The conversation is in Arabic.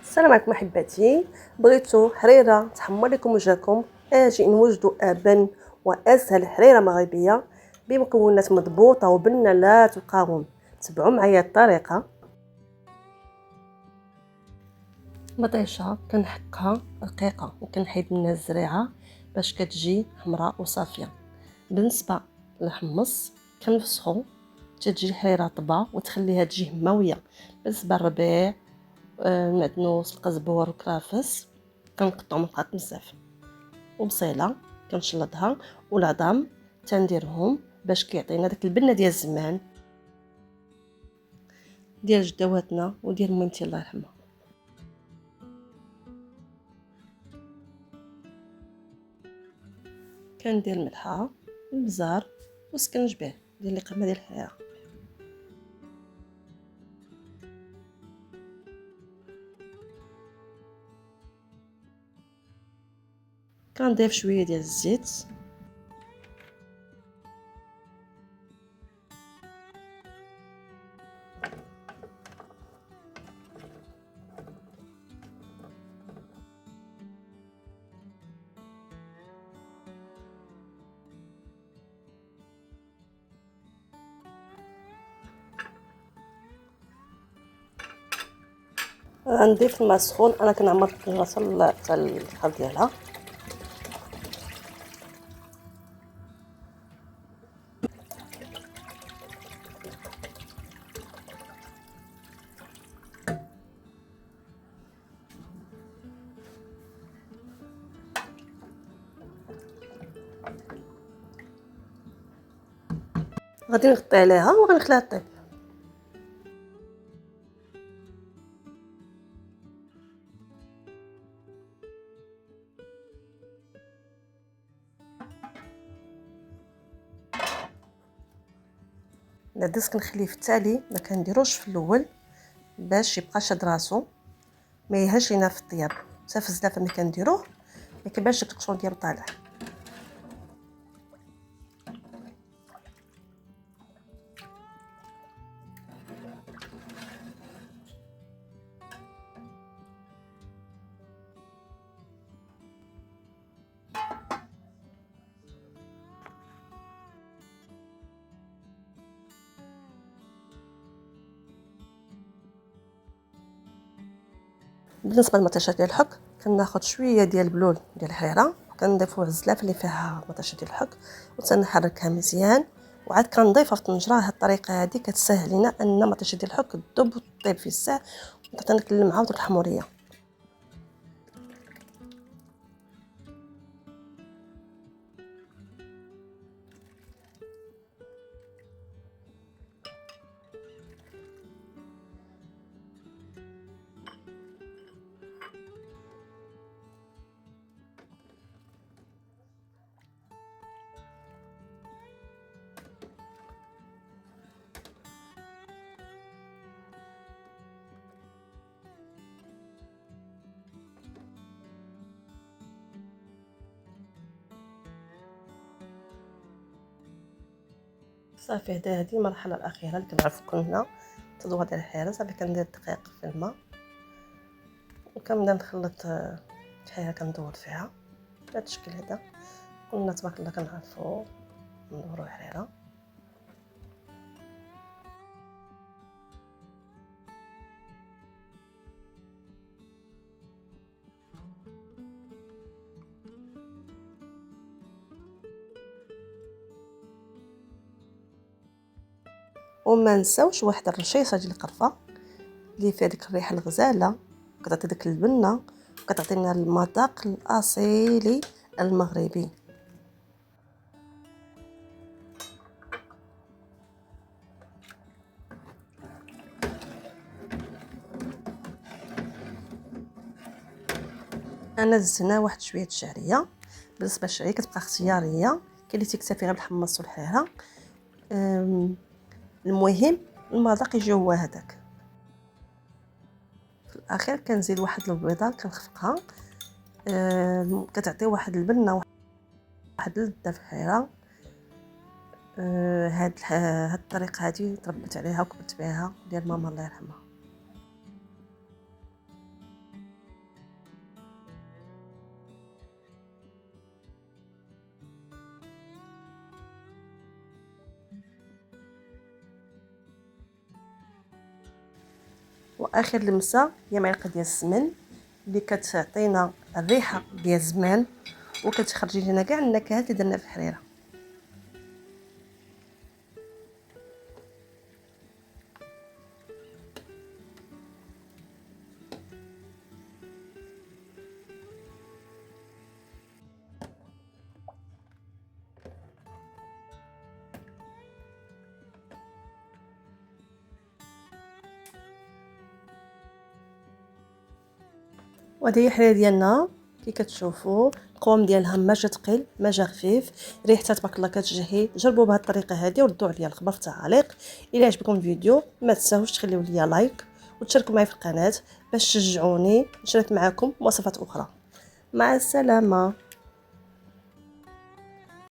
السلام عليكم احبتي. بغيتو حريره تحمر لكم وجهكم، اجي نوجدوا ابن واسهل حريره مغربيه بمكونات مضبوطه وبنه لا تقاوم. تبعوا معايا الطريقه. مطيشه كنحكها رقيقه وكنحيد منها الزريعه باش كتجي حمراء وصافيه. بالنسبه للحمص كنفسخو تجي الحريره طبا وتخليها تجي هماويه. بالنسبه للربيع المعدنوس القزبور والكرافس كنقطعو من قطع بزاف، وبصيله كنشلطها، والعظام تنديرهم باش كيعطينا داك البنه ديال الزمان ديال جداواتنا وديال ميمتي الله يرحمها. كندير ملحه البزار وسكنجبير ديال القمه ديال الحريره. كنضيف شويه ديال الزيت، غنضيف الماء سخون. انا كنعمر الطنجره حتى الخل ديالها. غادي نغطي عليها وغنخليها طيب. العدس كنخليه في التالي، ما كنديروش في الاول باش يبقى شاد راسو، ما يهاش لينا في الطياب. حتى في الزلافه ملي كنديروه ما كيبانش داك القشور ديالو طالع. بالنسبه للمطيشه ديال الحك كناخذ شويه ديال البلول ديال الحريره كنضيفوه على الزلافه اللي فيها مطيشه ديال الحك وتنحركها مزيان، وعاد كنضيفها في الطنجره. هاد الطريقه هادي كتسهل لينا ان مطيشه ديال الحك تذوب وطيب في الساع وتعطينا ديك اللمعه وديك الحموريه. صافي هادي المرحله الاخيره اللي كنعرفو كنا التضويه ديال الحريره. صافي كندير الدقيق في الماء وكنبدا نخلط الحريره كندور فيها بهذا الشكل هذا. كنا تبارك الله كنعرفو ندورو الحريره. وما نساوش واحد الرشيشه ديال القرفه اللي فيها ديك الريحه الغزاله، كتعطي ديك البنه وكتعطينا المذاق الاصيلي المغربي. انا زدت هنا واحد شويه الشعريه. بالنسبه للشعريه كتبقى اختياريه، كاين اللي تيكتفي غير بالحمص والحيره. المهم المذاق يجي هو هذاك. في الاخير كنزيد واحد البيضه كنخفقها، كتعطي واحد البنه واحد اللذه في الحيره. هاد الطريقه هادي تربيت عليها وكبرت بها ديال ماما الله يرحمها. واخر لمسه هي معلقه ديال السمن اللي كتعطينا الريحه ديال الزمان وكتخرج لنا كاع النكهات اللي درنا في الحريره. وهذه هي الحليه ديالنا كي كتشوفوا. القوام ديالها ما جا ثقيل ما جا خفيف، ريحتها تبارك الله كتشهي. جربوا بهذه الطريقه هذه وردوا عليا الخبر في التعاليق. الا عجبكم الفيديو ما تنساوش تخليو لي لايك وتشاركوا معي في القناه باش تشجعوني نشارك معكم وصفات اخرى. مع السلامه.